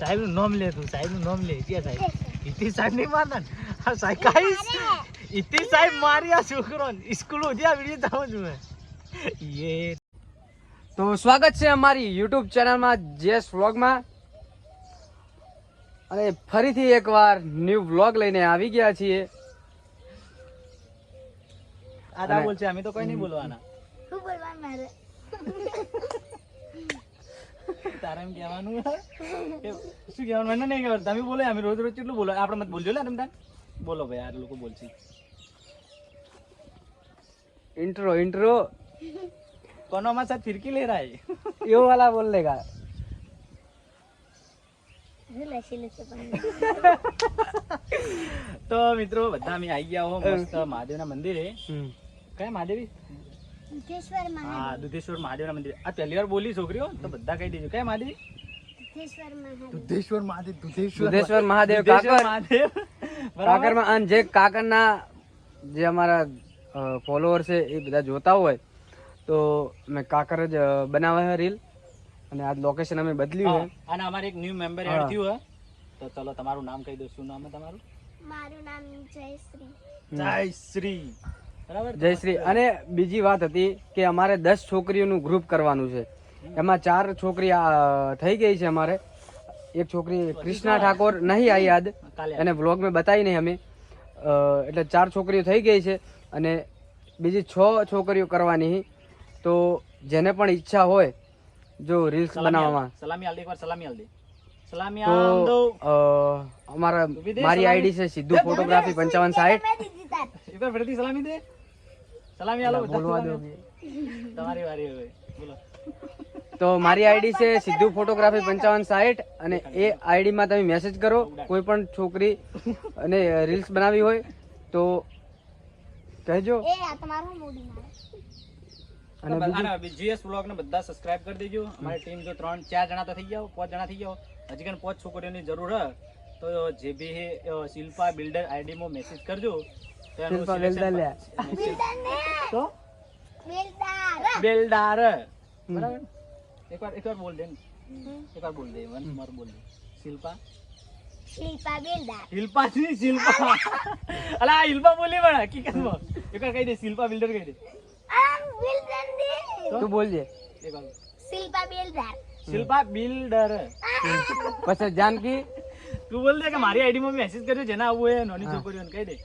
સાહેબ નું નામ લે તું, સાહેબ નું નામ લે. કે સાહેબ ઇતિ સાહેબ નહીં મારતા ને. આ સાહેબ ગાઈસ ઇતિ સાહેબ મારી આ છોકરો સ્કૂલ સુધી આ વિડિયો તાવ છું યે. તો સ્વાગત છે અમારી YouTube ચેનલમાં જેસ વ્લોગમાં. અને ફરીથી એકવાર ન્યૂ વ્લોગ લઈને આવી ગયા છીએ. આદા બોલ છે, અમે તો કોઈ નહીં બોલવાના. શું બોલવાનું મારે? તારે એમ કહેવાનું કે શું કહેવાનું મને નહીં ખબર. તમે બોલો, અમે રોજ રોજ કેટલું બોલો. આપણે મત બોલજો લે તમે. બોલો ભાઈ, આ લોકો બોલશે. इंट्रो કોનો માં સાથ ફિરકી લે રહા હે यो वाला बोल लेगा. તો મિત્રો બધા અમે આવી ગયા હો મસ્ત મહાદેવના મંદિરે. કયા મહાદેવી? દુધેશ્વર હા, મહાદેવ. દુધેશ્વર મહાદેવના મંદિરે. આ પહેલી વાર બોલી છોકરીઓ, તો બધા કહી દેજો કયા મહાદેવી? દુધેશ્વર મહાદેવ. દુધેશ્વર મહાદેવ. દુધેશ્વર મહાદેવ દુધેશ્વર કાકર મહાદેવ. કાકરમાં. અને જે કાકરના જે અમારા ફોલોઅર છે એ બધા જોતા હોય તો મેં કાકર જ બનાવે છે રીલ. અને આ લોકેશન અમે બદલ્યું છે. અને અમારે એક ન્યુ મેમ્બર એડ થયું હે. તો ચલો તમારું નામ કહી દો. શું નામ છે તમારું? મારું નામ જયશ્રી. જયશ્રી. બરાબર, જયશ્રી. અને બીજી વાત હતી કે અમારે 10 છોકરીઓનું ગ્રુપ કરવાનું છે. એમાં 4 છોકરી થઈ ગઈ છે અમારે. એક છોકરી કૃષ્ણા ઠાકોર નહીં આવી યાદ, એને વ્લોગ મેં બતાવી નહીં અમે. એટલે 4 છોકરીઓ થઈ ગઈ છે અને બીજી 6 છોકરીઓ કરવાની. તો જેને પણ ઈચ્છા હોય જો રીલ્સ બનાવવામાં, સલામી આલ દે, એકવાર સલામી આલ દે. સલામી તો આલ દો. મારી આઈડી છે સિદ્ધુ ફોટોગ્રાફી 5560. એકવાર ફરીથી સલામી દે. સલામી આલો બધા. બોલવા દો. તમારી વારી હવે બોલો. તો મારી આઈડી છે સિદ્ધુ ફોટોગ્રાફી 5560. અને એ આઈડી માં તમે મેસેજ કરો, કોઈ પણ છોકરી અને રીલ્સ બનાવી હોય તો કહેજો. એ આ તમારું મોડી મારે. અને બીજું જીએસ વ્લોગ ને બધા સબસ્ક્રાઇબ કરી દેજો. અમારી ટીમ જો 3-4 જણા તો થઈ જાવ, 5 જણા થઈ જાવ. હજી કન 5 છોકરીઓની જરૂર હે. તો જે બી હે શિલ્પા બિલ્ડર આઈડી માં મેસેજ કરજો. તો એનું શિલ્પા selection બિલ્ડર લે. તો બેલદાર. બિલ્ડર બરાબર. એકવાર બોલ દે. એકવાર બોલ દે. વન્સ મોર બોલ દે. શિલ્પા. શિલ્પા બેલદાર. શિલ્પા ની શિલ્પા. અલા શિલ્પા બોલી પણ હકીકતમાં. એકવાર કહી દે શિલ્પા બિલ્ડર કહી દે. આ બેલદાર દે. તું બોલજે. એકવાર શિલ્પા બેલદાર. શિલ્પા બિલ્ડર. પછી જાનકી તું બોલ દે કે મારી આઈડી માં મેસેજ કરજો જેના આવું હોય નાની છોકરીઓને કહી દે.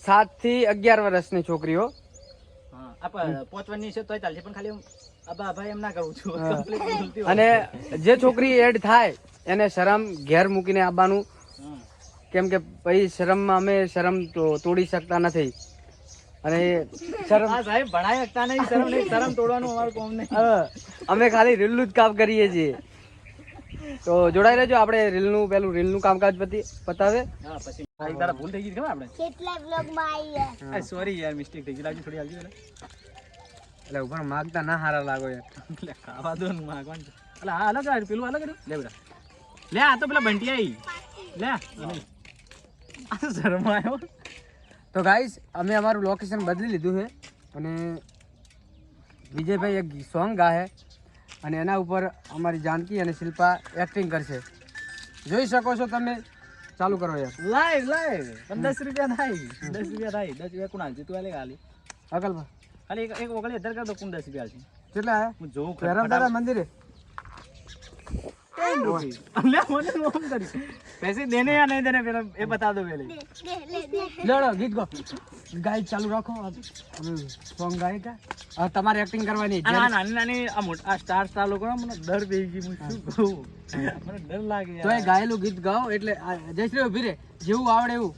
7 થી 11 વર્ષની છોકરીઓ. હા, આ 5 વર્ષની છે તોય ચાલશે, પણ ખાલી અબા ભાઈ એમ ના કરું છું. Complete બોલતી હોય. અને જે છોકરી એડ થાય એને શરમ ઘેર મૂકીને આવવાનું. હા. કેમ કે પછી શરમમાં અમે શરમ તો તોડી શકતા નથી. અને શરમ આ સાહેબ ભણાઈ શકતા નહીં, શરમ નહીં. શરમ તોડવાનું અમારું કામ નહીં. અમે ખાલી રીલનું જ કામ કરીએ છીએ. તો જોડાઈ રહેજો. આપણે રીલનું કામકાજ પતાવે. હા, પછી એક દાડા ભૂલ થઈ ગઈ ખબર આપણે. કેટલા વ્લોગ માં આવી સોરી યાર, મિસ્ટેક થઈ ગઈ. લાવજો થોડી આવજો. એટલે ઉપર માગતા ના હારા લાગો યાર. એટલે ખાવા દો ને માગવાનું છે. એટલે આ અલગ આ પેલું અલગ લે બેટા. લે આ તો પેલા બંટી આવી. લે આ તો શરમાયો. તો ગાઈસ અમે અમારું લોકેશન બદલી લીધું છે અને વિજયભાઈ એક સોંગ ગાહે અને એના ઉપર અમારી જાનકી અને શિલ્પા એક્ટિંગ કરશે. જોઈ શકો છો તમે. ચાલુ કરો યાર. લાઈવ પણ 10 રૂપિયા થાય. 10 રૂપિયા થાય. 10 રૂપિયા કોણ હાલશે? તું હાલે ખાલી અકલભા ખાલી એક ઓગળી 10 કર દો. કોણ 10 રૂપિયા હાલશે? કેટલા હે? હું જોઉં પેરામદારા મંદિરે 10 રૂપિયા. લે મને ફોન કરી. पैसे देने या नहीं देने फिर ये बता दो पहले. લડો ગીત ગો. ગાય ચાલુ રાખો. સોંગ ગાય કા તમારે એક્ટિંગ કરવાની. આ નાની આ સ્ટાર લોકો મને ડર બેહી ગઈ. હું શું કહું, મને ડર લાગે તો એ ગાયેલું ગીત ગાઓ એટલે જયશ્રી ઉભી રે. જેવું આવડે એવું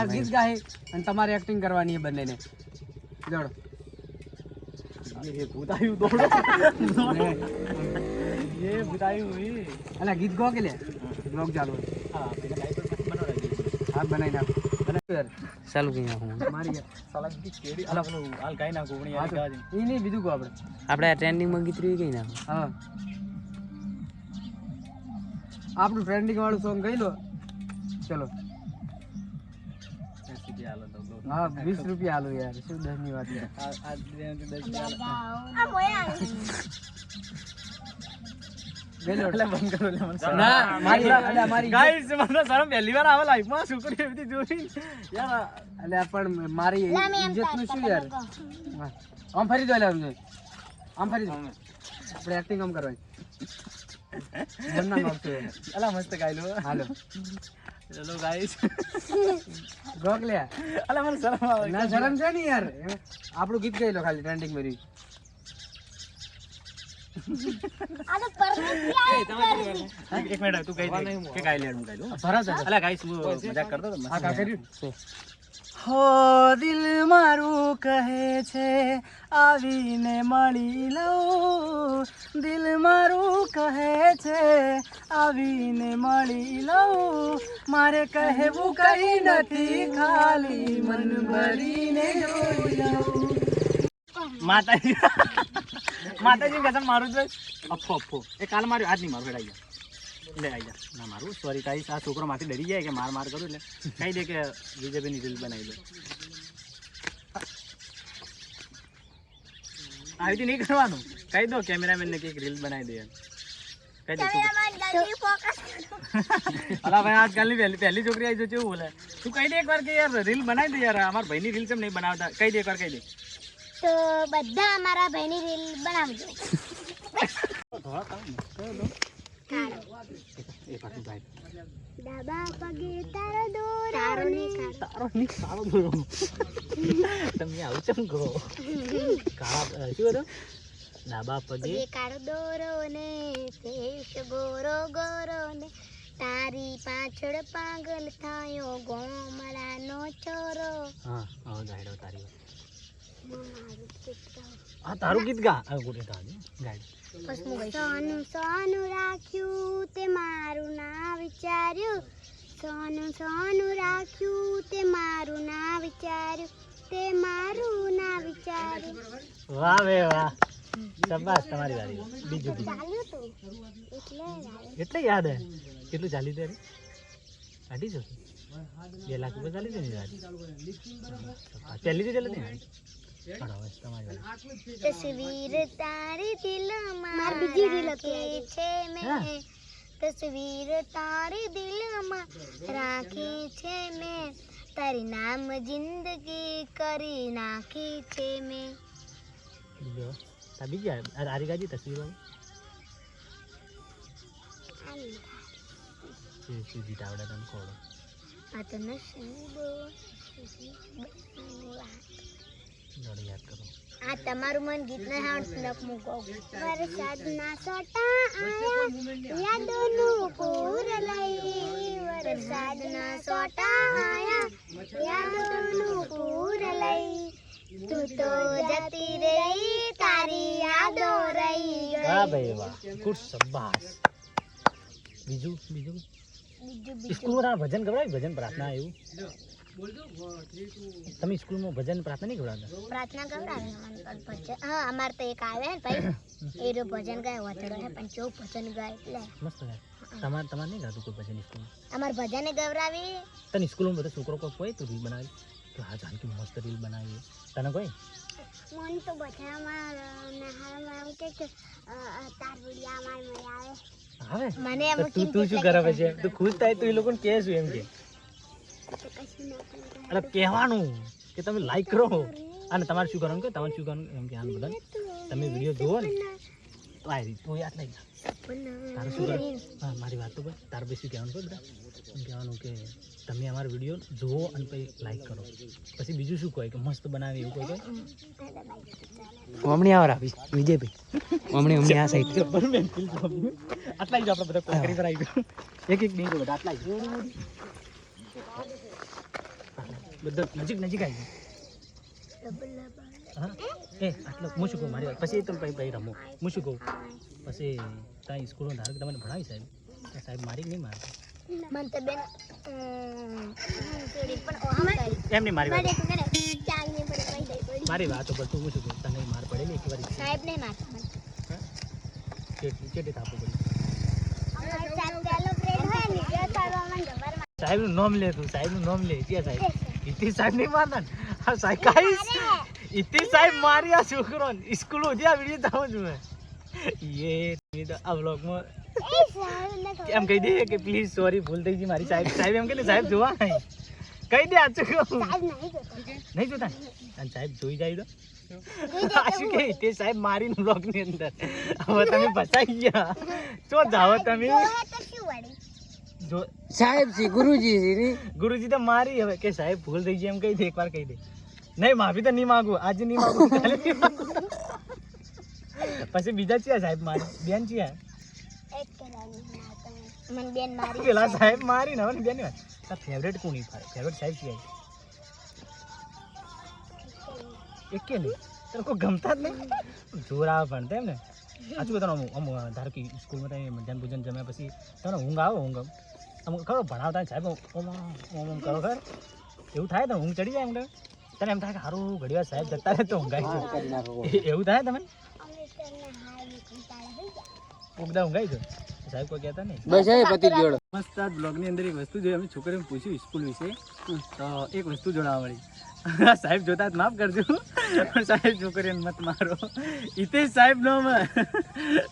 આ ગીત ગાય અને તમારે એક્ટિંગ કરવાની એ બંનેને. લડો. ये भूतायु दौड़ो. ये भूतायु हुई. અલા ગીત ગો કે લે બ્લોગ ચાલુ. हाँ पहले लाइव पर बना रहा है. હા બનાવી નાખો. યાર ચાલુ કરી નાખો. મારી યાર साला की केड़ी अला बोलो हाल काई ना कोणी यार गा दे. એ નહીં બીજું કહો આપણે. આપણે આ ટ્રેન્ડિંગ માં ગીત રહ્યું કઈ નાખો. હા આપણું ટ્રેન્ડિંગ વાળું સોંગ ગઈ લો. ચલો. ऐसे भी हाल तो दो. હા 20 રૂપિયા આલો યાર. શું 10 ની વાત યાર. आज 10 આ મોયા બેલોડ. એટલે બંધ કરો એટલે મને શરમ ના આવે. મારી અલે અમારી Guys, મને શરમ પહેલી વાર આવે લાઈફમાં છોકરી એવી જોઈ યાર. અલે પણ મારી લા મેં એમ ઇજ્જત નું શું યાર તાર હા. આમ ફરી દો એટલે આમ ફરી દો આપણે એક્ટિંગ આમ કરવાની મનના નામ છે અલા મસ્ત ગાયલો. હાલો ચલો ગાઈસ. રોક લે અલા મને શરમ આવે. ના શરમ છે ને યાર આપણું ગીત ગાઈ લો ખાલી ટ્રેન્ડિંગ મેરી આ તો પરમિટ એક મિનિટ તું કહી દે કે ગાય લે હું ગાઈ લઉં. ભરત અલા ગાઈસ હું મજાક કરતો હતો. આ કા કર્યું હો દિલ મારું કહે છે આવીને મળી લઉં. દિલ મારું કહે છે આવીને મળી લઉં. મારે કહેવું કઈ નથી ખાલી મન ભરીને જોઈ લઉં. માતાજી માતાજી કસમ મારું જ અફો અફો એ કાલ માર્યું આજ નહીં મારું હેડ આવી જા લે આવી જા ના મારું સોરી ગાઈસ આ છોકરો માંથી ડરી જાય કે માર કરું એટલે કહી દે કે બીજેપીની રીલ બનાવી દે. આવી રીતે નહીં કરવાનું. કહી દો કેમેરામેન ને કે રીલ બનાવી દે એમ કહી દે. જલ્દી ફોકસ અલા ભાઈ આજકાલની પહેલી છોકરી આવી જો કેવું બોલે. તું કહી દે એકવાર કે યાર રીલ બનાવી દે યાર. અમારા ભાઈની રીલ કેમ નહીં બનાવતા કહી દે એકવાર કહી દે. તો બધા અમારા ભાઈની રીલ બનાવજો. એ પાછું ભાઈ ડાબા પગે તારો દોરો ને તારો નહીં સારો દોરો. તમે આવું ચમ કહો. કાળા શું હતું ડાબા પગે પગે કાળો દોરો ને ફેસ ગોરો ગોરો ને તારી પાછળ પાગલ થયો ગોમડાનો છોરો. હા આવો ગાયડો તારી આ તારું ગીત ગા આ ગોડે તારી ગાયડો. સોનું સોનું રાખ્યું તે મારું ના વિચાર્યું. સોનું સોનું રાખ્યું તે મારું ના વિચાર્યું. તે મારું ના વિચાર્યું. વાહ બે વાહ શાબાશ તમારી વારી. બીજું ચાલ્યું તું એટલે એટલે યાદ હે કેટલું ચાલી ત્યારે 2.5 2 લાખ રૂપિયા ચાલી ને યાર. પહેલી તો ચાલે ને તમારી વારી. તસવીર તારી દિલમાં બીજી રીલ રાખી છે મેં. તસવીર તારી દિલમાં રાખી છે મેં. તારી નામ જિંદગી કરી નાખી છે મેં. બીજો તા બીજા આરી ગાજી તસવીરો સીધી ટાવડે તને ખોડો. આ તો નસીબો જોડે યાદ કરો. આ તમારું મન ગીત ના સાંભળ મૂકો. વરસાદના સોટા આયા યાદોનું પૂર લઈ. વરસાદના સોટા આયા યાદોનું પૂર લઈ. તું તો જતી રહી તારી યાદો રહી ગઈ. વાહ ભાઈ વાહ ગુડ શાબાશ. બીજું બીજું સ્કૂલમાં ભજન ગવડાય ભજન પ્રાર્થના એવું તમે સ્કૂલમાં ભજન પ્રાર્થના નહીં ગવડાવતા? પ્રાર્થના ગવડાવે અમને પણ ભજન. હા અમારે તો એક આવે ને ભાઈ એ રો ભજન ગાય વાતડો હે પણ કેવું ભજન ગાય એટલે મસ્ત ગાય. તમારે નહીં ગાતું કોઈ ભજન સ્કૂલમાં? અમાર ભજને ગવડાવી. તને સ્કૂલમાં બધા છોકરો કોઈ હોય તો રીલ બનાવી કે હા જાનકી મસ્ત રીલ બનાવી તને કોઈ? મન તો બધામાં નહારમાં આમ કે તાર વિડિયા માં આવે આવે મને એમ તું શું કરે પછી? તું ખુશ થાય તો એ લોકોને કહે શું એમ કે? એટલે કહેવાનું કે તમે લાઈક કરો અને તમારે શું કરવાનું કે તમારે શું કરવાનું એમ કે આનું બધા તમે વિડીયો જુઓ ને તો આ રીત તું યાદ નહીં તારું શું કરવાનું? હા મારી વાત તો ભાઈ તારે પછી શું કહેવાનું ખબર બધા એમ કહેવાનું કે તમે અમારા વિડીયો જુઓ અને પછી લાઈક કરો. પછી બીજું શું કહે કે મસ્ત બનાવે એવું કોઈ કહે? હમણાં આवर આપીશ વિજયભાઈ હમણાં આ સાઈડ આટલા જ આપણે બધા કોકરી પર આવી ગયો. એક નહીં બધા આટલા જ બધા નજીક નજીક આવી ગયો. હા એ આટલો હું શું કહું મારી વાત પછી તમે ભાઈ રમો હું શું કહું પછી ત્યાં સ્કૂલમાં ધારો કે તમને ભણાવી સાહેબ સાહેબ મારી નહીં મારતા મન તો બેન થોડી પણ ઓહમ કરી એમ નહીં મારી વાત મારે તો કરે ચાલ ને પડે કઈ દઈ પડી મારી વાતો પર તું હું શું કહું તને માર પડેલી એક વાર સાહેબ ને મારતા મને કેટલી થાપું પડી અમાર સાથ ચાલો ફ્રેન્ડ હોય ને જે કરવા મને જબર સાહેબનું નામ લે તું સાહેબનું નામ લે ક્યાં સાહેબ ઇતિ સાહેબ નહીં મારતા ને હા સાહેબ કાંઈ ઇતિ સાહેબ મારી આ છોકરો સ્કૂલ સુધી આ વિડીયો તાવ છું મેં એ આ બ્લોગમાં એમ કહી દે કે પ્લીઝ સોરી ભૂલ થઈ ગઈ મારી. સાહેબ સાહેબ એમ કે ને સાહેબ જોવા નહીં. કહી દે આચું કહું નહીં જોતા ને? અને સાહેબ જોઈ જાય તો આચું કે તે સાહેબ મારીને બ્લોગ ની અંદર હવે તમે ફસાઈ ગયા ચો જાઓ તમે જો સાહેબ છે ગુરુજી છે ને ગુરુજી તો મારી હવે કે સાહેબ ભૂલ થઈ ગઈ એમ કહી દે એકવાર કહી દે. નહીં માફી તો નહીં માંગુ આજે નહીં માંગુ કાલે નહીં માંગુ. પછી બીજા છે સાહેબ મારી બેન છે પેલા સાહેબ મારી ને હવે બેન ની વાત ફેવરેટ કોની ફેવરેટ સાહેબ છે એક કે નહીં તને કોઈ ગમતા જ નહીં જોર આવે ભણતા એમ ને સાચું તને અમ ધારો કે સ્કૂલમાં તમે મધ્યાહન ભોજન જમ્યા પછી તને ઊંઘ આવે ઊંઘ અમુક ખરો ભણાવતા સાહેબ ઓમ ઓમ કરો ખર એવું થાય તો ઊંઘ ચડી જાય એમ તને એમ થાય કે સારું ઘડી વાર સાહેબ જતા રહે તો ઊંઘાઈ જાય એવું થાય તમે ઉગદા ઊંઘાઈ જાય સાહેબ કોઈ કહેતા નહીં બસ એ પતિ જોડો. મસ્ત આ બ્લોગની અંદર એક વસ્તુ જોઈ અમે છોકરીને પૂછ્યું સ્કૂલ વિશે તો એક વસ્તુ જોડાવા મળી. સાહેબ જોતા જ માફ કરજો સાહેબ છોકરીને મત મારો હિતેશ સાહેબ નો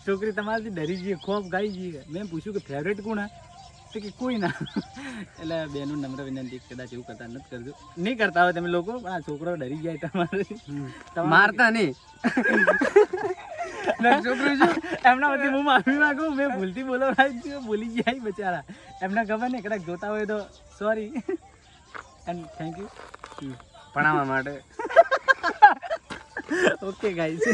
છોકરી તમારાથી ડરી જઈએ ખોફ ગાઈ જઈએ. મેં પૂછ્યું કે ફેવરેટ કોણ તો કે કોઈ ના. એટલે બેનું નમ્ર વિનંતી કદાચ એવું કરતા નથી કરજો નહીં કરતા હોય તમે લોકો પણ આ છોકરો ડરી જાય તમારે મારતા નહીં છોકરું છું એમના વતી હું માફી માંગુ મેં ભૂલથી બોલાવી બોલી જાય બચારા એમને ખબર નહીં કદાચ જોતા હોય તો સોરી એન્ડ થેન્ક યુ ભણાવવા માટે. ઓકે ગાઈસ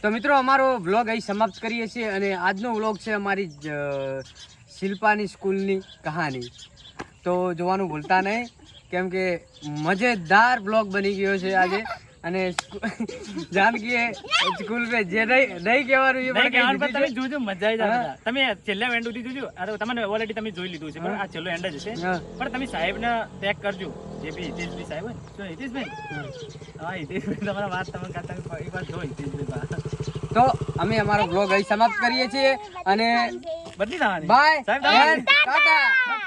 તો મિત્રો અમારો વ્લોગ અહીં સમાપ્ત કરીએ છીએ અને આજનો વ્લોગ છે અમારી શિલ્પાની સ્કૂલની કહાની. તો જોવાનું ભૂલતા નહીં કેમ કે મજેદાર બ્લોગ બની ગયો છે આજે. અને જાનકીએ સ્કૂલ પે જે નહીં કહેવાનું એ પણ તમે જોજો મજા આવી જાય. તમે છેલ્લા એન્ડ સુધી જોજો. અરે તમને ઓલરેડી તમે જોઈ લીધું છે પણ આ છેલ્લો એન્ડ જ છે પણ તમે સાહેબને ટેગ કરજો જે બી હિતેશભાઈ સાહેબ હોય શું હિતેશભાઈ હા હિતેશભાઈ તમારા વાત તમે કાતા એક વાર જો હિતેશભાઈ. તો અમે અમારો બ્લોગ અહીં સમાપ્ત કરીએ છીએ અને બદલી જવાની બાય સાહેબ ટાટા.